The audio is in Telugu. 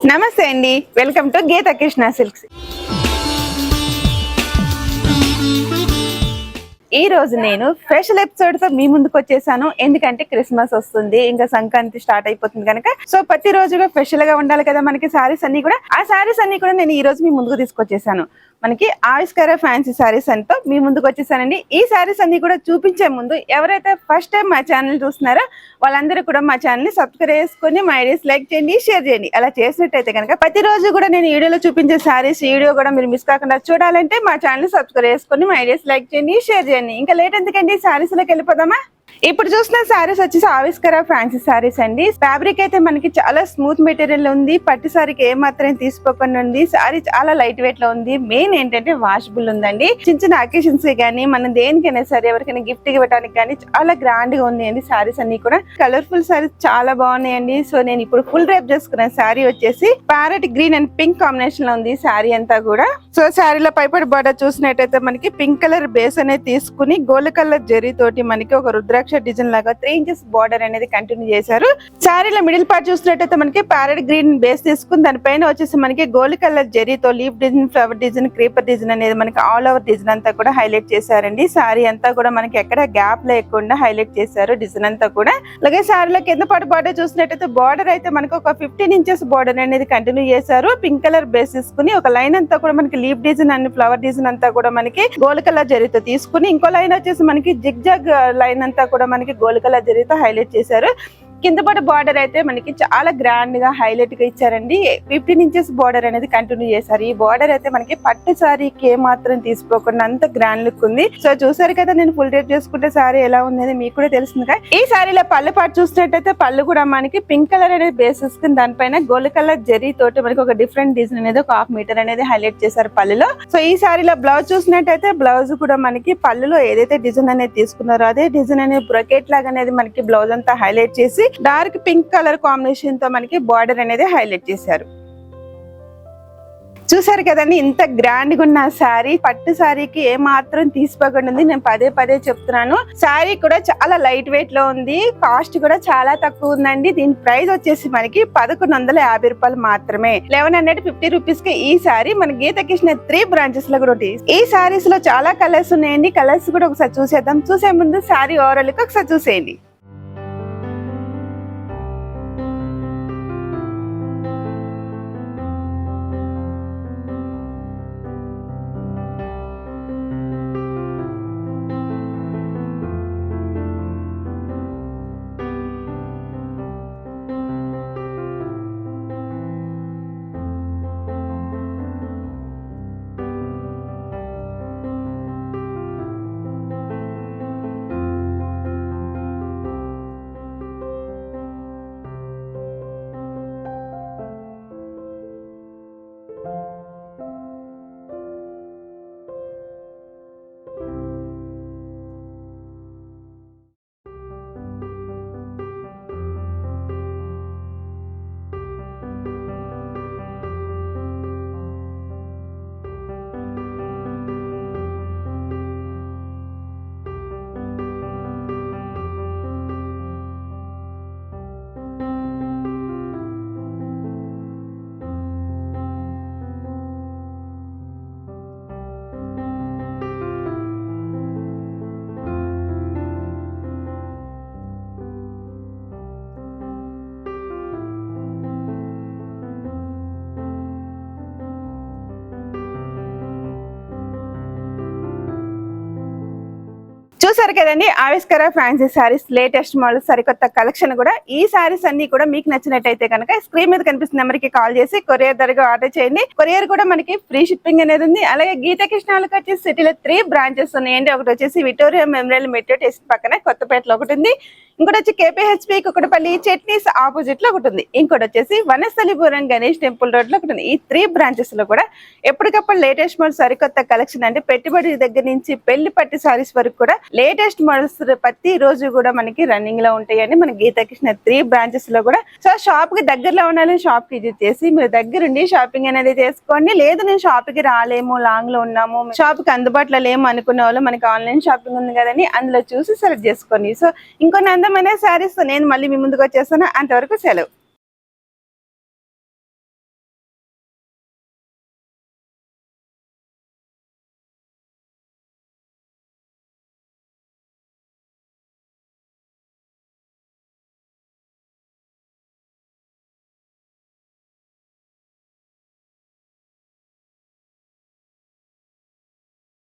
నమస్తే అండి, welcome to Geetha Krishna silks. ఈ రోజు నేను స్పెషల్ ఎపిసోడ్ తో మీ ముందుకు వచ్చేసాను. ఎందుకంటే క్రిస్మస్ వస్తుంది, ఇంకా సంక్రాంతి స్టార్ట్ అయిపోతుంది కనుక సో ప్రతి రోజుగా స్పెషల్ గా ఉండాలి కదా మనకి సారీస్ అన్ని కూడా. ఆ సారీస్ అన్ని కూడా నేను ఈ రోజు మీ ముందుకు తీసుకొచ్చేసాను. మనకి ఆవిష్కార ఫ్యాన్సీ సారీస్ అంతా మీ ముందుకు వచ్చేసానండి. ఈ సారీస్ అన్ని కూడా చూపించే ముందు ఎవరైతే ఫస్ట్ టైం మా ఛానల్ చూస్తున్నారో వాళ్ళందరూ కూడా మా ఛానల్ ని సబ్స్క్రైబ్ చేసుకుని మా ఐడియాస్ లైక్ చేయండి, షేర్ చేయండి. అలా చేసినట్టయితే కనుక ప్రతిరోజు కూడా నేను వీడియోలో చూపించే సారీస్ వీడియో కూడా మీరు మిస్ కాకుండా చూడాలంటే మా ఛానల్ ని సబ్స్క్రైబ్ చేసుకుని మా ఐడియాస్ లైక్ చేయండి, షేర్ చేయండి. ఇంకా లేట్ ఎందుకండి, సారీస్ లోకి వెళ్ళిపోదామా? ఇప్పుడు చూసిన సారీస్ వచ్చేసి ఆవిష్కార ఫ్యాన్సీ సారీస్ అండి. ఫ్యాబ్రిక్ అయితే మనకి చాలా స్మూత్ మెటీరియల్ ఉంది. పట్టు సారీకి ఏ మాత్రం తీసుకోకుండా ఉంది. సారీ చాలా లైట్ వెయిట్ లో ఉంది. మెయిన్ ఏంటంటే వాషబుల్ ఉందండి. చిన్న చిన్న అకేషన్స్ గానీ మనం దేనికైనా సరే ఎవరికైనా గిఫ్ట్ ఇవ్వడానికి కానీ చాలా గ్రాండ్ గా ఉంది అండి. సారీస్ అన్ని కూడా కలర్ఫుల్ సారీస్ చాలా బాగున్నాయండి. సో నేను ఇప్పుడు ఫుల్ రేప్ చేసుకున్న సారీ వచ్చేసి parrot green and pink combination లో ఉంది సారీ అంతా కూడా. సో సారీలో పైపడి బార్డర్ చూసినట్టయితే మనకి పింక్ కలర్ బేస్ అనేది తీసుకుని గోల్డ్ కలర్ జరీ తోటి మనకి ఒక రుద్రాక్ష డిజైన్ లాగా 3 ఇంచెస్ బార్డర్ అనేది కంటిన్యూ చేశారు. సారీలో మిడిల్ పార్ట్ చూసినట్టయితే మనకి ప్యారెట్ గ్రీన్ బేస్ తీసుకుని దానిపైన వచ్చేసి మనకి గోల్డ్ కలర్ జరీతో leaf design, flower design, creeper design అనేది మనకి ఆల్ ఓవర్ డిజైన్ అంతా కూడా హైలైట్ చేశారండి. సారీ అంతా కూడా మనకి ఎక్కడ గ్యాప్ లేకుండా హైలైట్ చేశారు డిజైన్ అంతా కూడా. అలాగే సారీలో కింద పాటు బార్డర్ చూసినట్టయితే బార్డర్ అయితే మనకి ఒక 15 ఇంచెస్ బార్డర్ అనేది కంటిన్యూ చేశారు. పింక్ కలర్ బేస్ తీసుకుని ఒక లైన్ అంతా కూడా మనకి leaf design and flower design అంతా కూడా మనకి గోల్డ్ కలర్ జరీతో తీసుకుని ఇంకో లైన్ వచ్చేసి మనకి జిగ్ జాగ్ లైన్ అంతా కూడా మనకి గోల్డ్ కలర్ జరీతో హైలైట్ చేశారు. కింద పాటు బార్డర్ అయితే మనకి చాలా గ్రాండ్ గా హైలైట్ గా ఇచ్చారండి. 15 ఇంచెస్ బార్డర్ అనేది కంటిన్యూ చేశారు. ఈ బార్డర్ అయితే మనకి పట్టు సారీకి ఏ మాత్రం తీసుకోకుండా అంత గ్రాండ్ లుక్ ఉంది. సో చూసారు కదా, నేను ఫుల్ రేప్ చేసుకుంటే సారీ ఎలా ఉంది మీకు కూడా తెలుస్తుంది కదా. ఈ సారీలో పళ్ళు పాటు చూసినట్టయితే పళ్ళు కూడా మనకి పింక్ కలర్ అనేది బేస్ చేసుకుని దానిపైన గోల్డ్ కలర్ జరీ తోటి మనకి ఒక డిఫరెంట్ డిజైన్ అనేది ఒక 1/2 మీటర్ అనేది హైలైట్ చేశారు పళ్ళులో. సో ఈ సారీలో బ్లౌజ్ చూసినట్టయితే బ్లౌజ్ కూడా మనకి పళ్ళులో ఏదైతే డిజైన్ అనేది తీసుకున్నారో అదే డిజైన్ అనేది బ్రొకెట్ లాగా అనేది మనకి బ్లౌజ్ అంతా హైలైట్ చేసి డార్క్ పింక్ కలర్ కాంబినేషన్ తో మనకి బార్డర్ అనేది హైలైట్ చేశారు. చూసారు కదండి, ఇంత గ్రాండ్ గా ఉన్న శారీ పట్టు శారీకి ఏ మాత్రం తీసుకోకుండా ఉంది. నేను పదే పదే చెప్తున్నాను. శారీ కూడా చాలా లైట్ వెయిట్ లో ఉంది. కాస్ట్ కూడా చాలా తక్కువ ఉందండి. దీని ప్రైస్ వచ్చేసి మనకి 1150 రూపాయలు మాత్రమే. 1150 రూపీస్ కి ఈ శారీ మన గీతా కృష్ణ 3 బ్రాంచెస్ లో కూడా ఉంటాయి. ఈ శారీస్ లో చాలా కలర్స్ ఉన్నాయండి. కలర్స్ కూడా ఒకసారి చూసేద్దాం. చూసే ముందు శారీ ఓవరాల్ గా ఒకసారి చూసేయండి. చూసారు కదండి, ఆవిష్కార ఫ్యాన్సీ సారీస్ లేటెస్ట్ మోడల్ సరికొత్త కలెక్షన్ కూడా. ఈ సారీస్ అన్ని కూడా మీకు నచ్చినట్టయితే కనుక స్క్రీన్ మీద కనిపిస్తున్న నెంబర్ కి కాల్ చేసి కొరియర్ ద్వారా ఆర్డర్ చేయండి. కొరియర్ కూడా మనకి ఫ్రీ షిప్పింగ్ అనేది ఉంది. అలాగే గీతా కృష్ణకి వచ్చేసి సిటీలో 3 బ్రాంచెస్ ఉన్నాయండి. ఒకటి వచ్చేసి విక్టోరియా మెమోరియల్ మెట్రో స్టేషన్ పక్కన కొత్తపేటలో ఒకటి ఉంది. ఇంకోటి వచ్చి KPHP కుకటపల్లి చట్నీస్ ఆపోజిట్ లో ఒకటి ఉంది. ఇంకోటి వచ్చేసి వనస్థలిపురం గణేష్ టెంపుల్ రోడ్ లో ఒకటి ఉంది. ఈ 3 బ్రాంచెస్ లో కూడా ఎప్పటికప్పుడు లేటెస్ట్ మోడల్ సరికొత్త కలెక్షన్ అంటే పెట్టుబడి దగ్గర నుంచి పెళ్లి పట్టు సారీస్ వరకు కూడా లేటెస్ట్ మోడల్స్ ప్రతి రోజు కూడా మనకి రన్నింగ్ లో ఉంటాయండి మన గీతా కృష్ణ 3 బ్రాంచెస్ లో కూడా. సో షాప్ కి దగ్గరలో ఉండాలి, షాప్ కి విజిట్ చేసి మీరు దగ్గరుండి షాపింగ్ అనేది చేసుకోండి. లేదు నేను షాప్ కి రాలేము, లాంగ్ లో ఉన్నాము, షాప్ కి అందుబాటులో లేము అనుకునే వాళ్ళు మనకి ఆన్లైన్ షాపింగ్ ఉంది కదండి, అందులో చూసి సెలెక్ట్ చేసుకోండి. సో ఇంకొన్ని అందమైన శారీస్ నేను మళ్ళీ మీ ముందుకు వచ్చేస్తాను. అంతవరకు సెలవు.